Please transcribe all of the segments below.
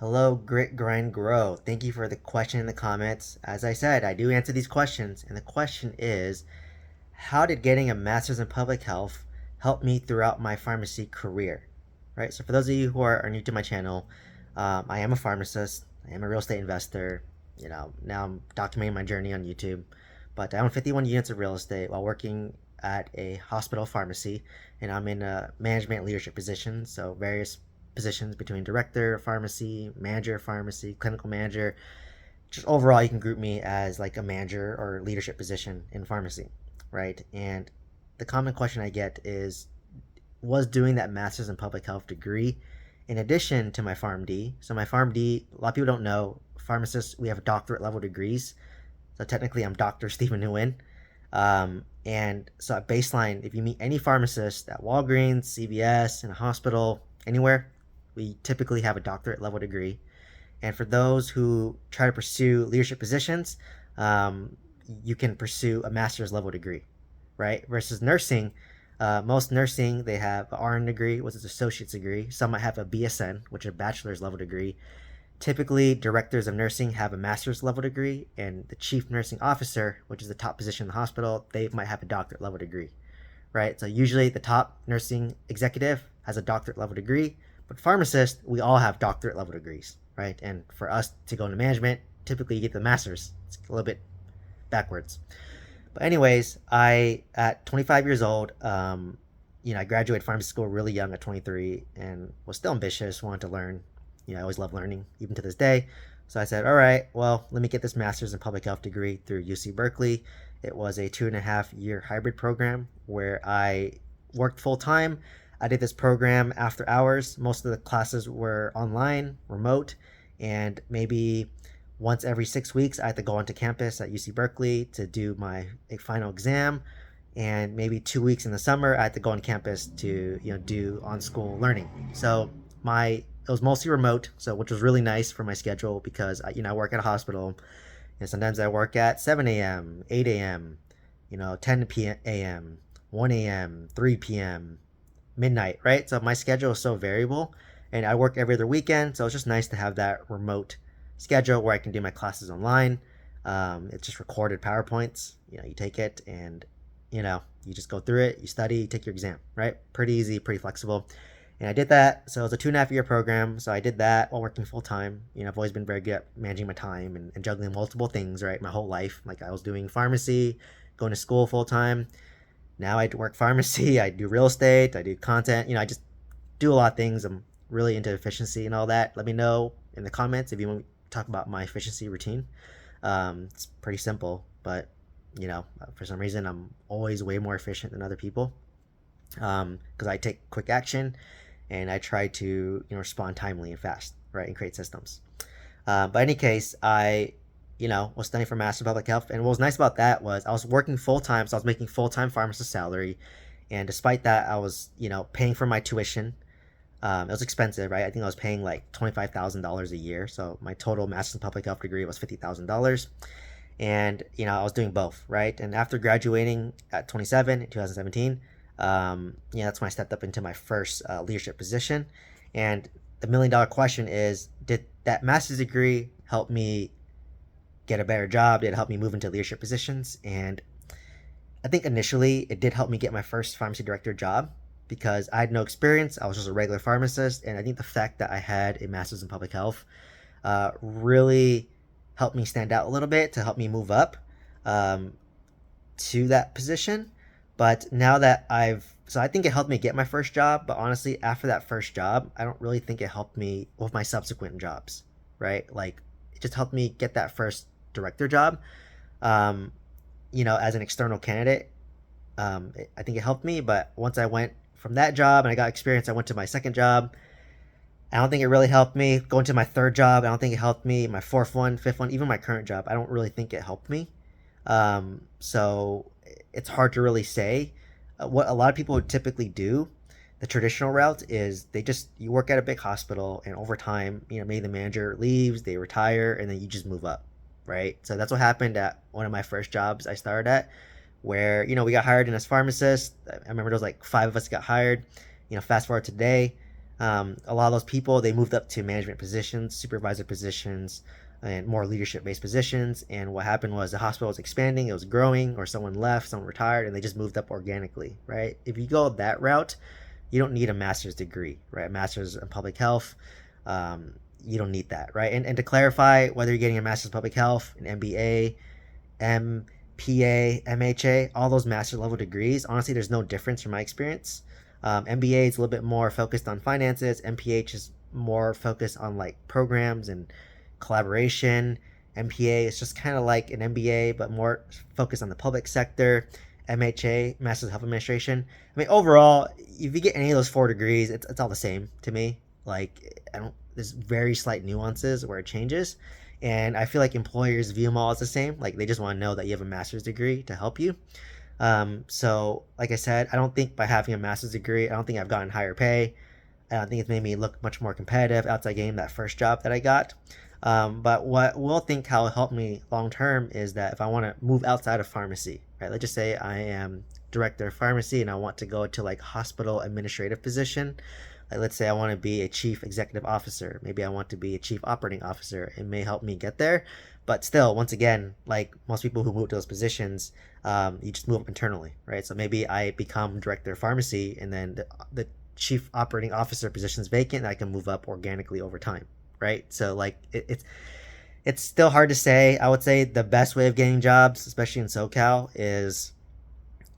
Hello, Grit, Grind, Grow. Thank you for the question in the comments. As I said, I do answer these questions, and the question is, how did getting a master's in public health help me throughout my pharmacy career? Right. So for those of you who are new to my channel, I am a pharmacist. I am a real estate investor. Now I'm documenting my journey on YouTube. But I own 51 units of real estate while working at a hospital pharmacy, and I'm in a management leadership position. So various positions between director of pharmacy, manager of pharmacy, clinical manager. Just overall, you can group me as like a manager or leadership position in pharmacy, right? And the common question I get is, was doing that master's in public health degree in addition to my PharmD. So my PharmD, a lot of people don't know, pharmacists, we have doctorate level degrees. So technically, I'm Dr. Stephen Nguyen. And so at baseline, if you meet any pharmacist at Walgreens, CVS, in a hospital, anywhere, we typically have a doctorate level degree. And for those who try to pursue leadership positions, you can pursue a master's level degree, right? Versus nursing, most nursing, they have an RN degree, which is an associate's degree. Some might have a BSN, which is a bachelor's level degree. Typically, directors of nursing have a master's level degree, and the chief nursing officer, which is the top position in the hospital, they might have a doctorate level degree, right? So usually the top nursing executive has a doctorate level degree, but pharmacists, we all have doctorate level degrees, right? And for us to go into management, typically you get the master's. It's a little bit backwards. But anyways, at 25 years old, I graduated pharmacy school really young at 23 and was still ambitious, wanted to learn. I always love learning, even to this day. So I said, all right, well, let me get this master's in public health degree through UC Berkeley. It was a 2.5 year hybrid program where I worked full time. I did this program after hours. Most of the classes were online, remote, and maybe once every 6 weeks, I had to go onto campus at UC Berkeley to do my final exam. And maybe 2 weeks in the summer, I had to go on campus to do on school learning. So it was mostly remote, so which was really nice for my schedule because I work at a hospital, and sometimes I work at 7 a.m., 8 a.m., 10 p.m. a.m., 1 a.m., 3 p.m., midnight, right? So my schedule is so variable, and I work every other weekend, so it's just nice to have that remote schedule where I can do my classes online. It's just recorded PowerPoints. You take it and you just go through it, you study, you take your exam, right? Pretty easy, pretty flexible. And I did that. So it was a 2.5 year program. So I did that while working full time. I've always been very good at managing my time and juggling multiple things, right? My whole life. Like I was doing pharmacy, going to school full time. Now I work pharmacy. I do real estate. I do content. I just do a lot of things. I'm really into efficiency and all that. Let me know in the comments if you want to talk about my efficiency routine. It's pretty simple, but for some reason, I'm always way more efficient than other people because I take quick action and I try to respond timely and fast, right, and create systems. But in any case, I was studying for Master of Public Health, and what was nice about that was I was working full time, so I was making full time pharmacist salary, and despite that, I was paying for my tuition. It was expensive, right? I think I was paying like $25,000 a year, so my total Master's in Public Health degree was $50,000. And I was doing both, right? And after graduating at 27 in 2017, that's when I stepped up into my first leadership position. And the $1 million question is, did that master's degree help me get a better job? Did it help me move into leadership positions? And I think initially it did help me get my first pharmacy director job because I had no experience. I was just a regular pharmacist, and I think the fact that I had a master's in public health really helped me stand out a little bit to help me move up to that position. But now that I think it helped me get my first job, but honestly, after that first job, I don't really think it helped me with my subsequent jobs, right? Like, it just helped me get that first director job, as an external candidate. I think it helped me, but once I went from that job and I got experience, I went to my second job. I don't think it really helped me. Going to my third job, I don't think it helped me. My fourth one, fifth one, even my current job, I don't really think it helped me. So it's hard to really say. What a lot of people would typically do, the traditional route is you work at a big hospital, and over time, maybe the manager leaves, they retire, and then you just move up, right? So that's what happened at one of my first jobs I started at, where we got hired in as pharmacists. I remember there was like 5 of us got hired. Fast forward to today, A lot of those people, they moved up to management positions, supervisor positions, and more leadership-based positions. And what happened was the hospital was expanding, it was growing, or someone left, someone retired, and they just moved up organically, right? If you go that route, you don't need a master's degree, right? A master's in public health, you don't need that, right? And to clarify, whether you're getting a master's in public health, an MBA, MPA, MHA, all those master level degrees, honestly, there's no difference from my experience. MBA is a little bit more focused on finances. MPH is more focused on like programs and collaboration. MPA is just kind of like an MBA, but more focused on the public sector. MHA, Master's of Health Administration. I mean, overall, if you get any of those 4 degrees, it's all the same to me. Like, I don't. There's very slight nuances where it changes, and I feel like employers view them all as the same. Like, they just want to know that you have a master's degree to help you. So, like I said, I don't think by having a master's degree, I don't think I've gotten higher pay. I don't think it's made me look much more competitive outside getting that first job that I got. But what will think how it helped me long term is that if I want to move outside of pharmacy, right? Let's just say I am director of pharmacy and I want to go to like hospital administrative position. Like, let's say I want to be a chief executive officer. Maybe I want to be a chief operating officer. It may help me get there. But still, once again, like most people who move to those positions, you just move up internally, right? So maybe I become director of pharmacy and then the chief operating officer position is vacant and I can move up organically over time, right? So like it's still hard to say. I would say the best way of getting jobs, especially in SoCal, is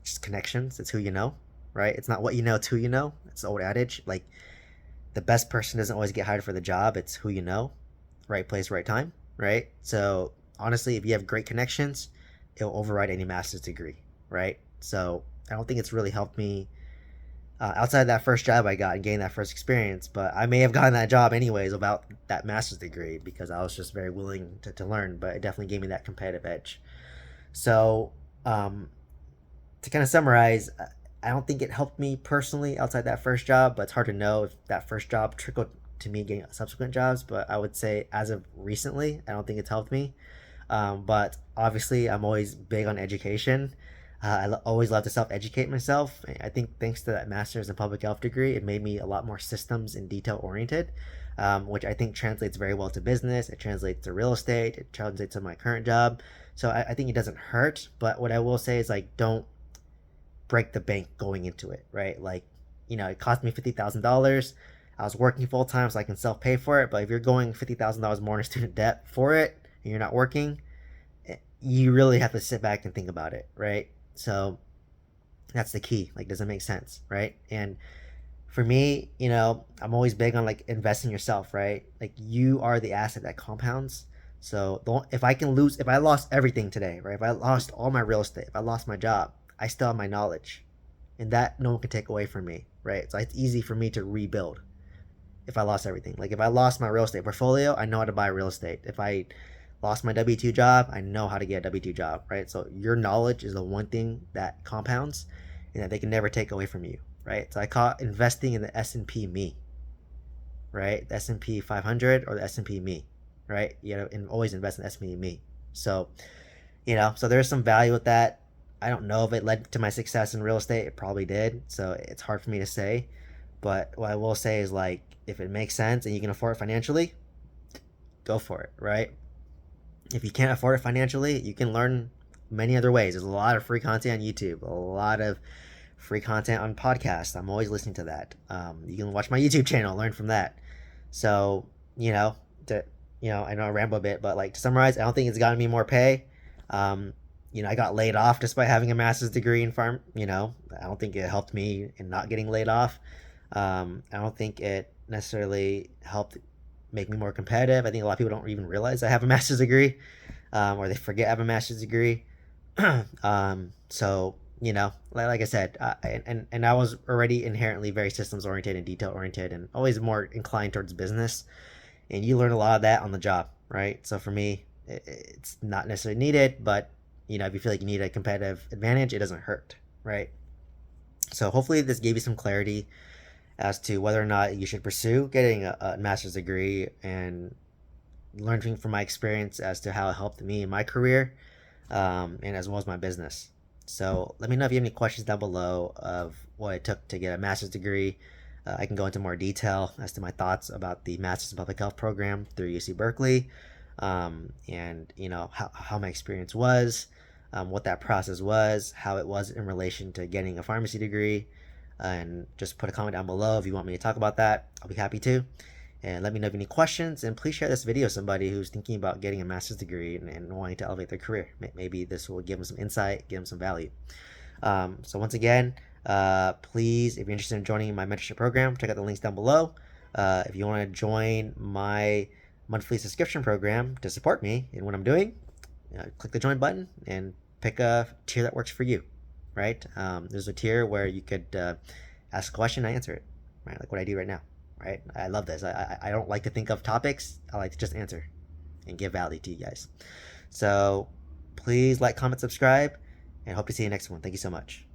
just connections. It's who you know, right? It's not what you know, it's who you know. It's the old adage. Like, the best person doesn't always get hired for the job. It's who you know, right place, right time, right? So honestly, if you have great connections, it'll override any master's degree, right? So I don't think it's really helped me outside of that first job I got and getting that first experience. But I may have gotten that job anyways without that master's degree because I was just very willing to learn. But it definitely gave me that competitive edge. So to kind of summarize, I don't think it helped me personally outside that first job, but it's hard to know if that first job trickled to me getting subsequent jobs. But I would say as of recently, I don't think it's helped me. But obviously, I'm always big on education. Always love to self-educate myself. I think thanks to that master's in public health degree, it made me a lot more systems and detail oriented, which I think translates very well to business. It translates to real estate. It translates to my current job. So I think it doesn't hurt. But what I will say is, like, don't break the bank going into it, right? Like, it cost me $50,000. I was working full time so I can self pay for it. But if you're going $50,000 more in student debt for it and you're not working, you really have to sit back and think about it, right? So that's the key. Like, does it make sense, right? And for me, I'm always big on like investing yourself, right? Like, you are the asset that compounds. So if I lost everything today, right? If I lost all my real estate, if I lost my job, I still have my knowledge, and that no one can take away from me, right? So it's easy for me to rebuild if I lost everything. Like, if I lost my real estate portfolio, I know how to buy real estate. If I lost my W-2 job, I know how to get a W-2 job, right? So your knowledge is the one thing that compounds and that they can never take away from you, right? So I call investing in the S&P me, right? The S&P 500 or the S&P me, right? And always invest in the S&P me. So, so there's some value with that. I don't know if it led to my success in real estate. It probably did. So it's hard for me to say. But what I will say is, like, if it makes sense and you can afford it financially, go for it, right? If you can't afford it financially, you can learn many other ways. There's a lot of free content on YouTube, a lot of free content on podcasts. I'm always listening to that. You can watch my YouTube channel, learn from that. So, I know I ramble a bit, but like, to summarize, I don't think it's gotten me more pay. I got laid off despite having a master's degree in farm. I don't think it helped me in not getting laid off. I don't think it necessarily helped make me more competitive. I think a lot of people don't even realize I have a master's degree, or they forget I have a master's degree. So, like I said, and I was already inherently very systems oriented and detail oriented and always more inclined towards business. And you learn a lot of that on the job, right? So for me, it's not necessarily needed, but if you feel like you need a competitive advantage, it doesn't hurt, right? So hopefully this gave you some clarity as to whether or not you should pursue getting a master's degree, and learning from my experience as to how it helped me in my career, and as well as my business. So let me know if you have any questions down below of what it took to get a master's degree. I can go into more detail as to my thoughts about the Master's in Public Health program through UC Berkeley, and how my experience was, what that process was, how it was in relation to getting a pharmacy degree, and just put a comment down below if you want me to talk about that. I'll be happy to. And let me know if you have any questions, and please share this video with somebody who's thinking about getting a master's degree and wanting to elevate their career. Maybe this will give them some insight, give them some value. So once again, please, if you're interested in joining my mentorship program, check out the links down below. If you want to join my monthly subscription program to support me in what I'm doing, click the join button and pick a tier that works for you, right? There's a tier where you could ask a question, I answer it, right? Like what I do right now, right? I love this. I don't like to think of topics. I like to just answer and give value to you guys. So please like, comment, subscribe, and hope to see you next one. Thank you so much.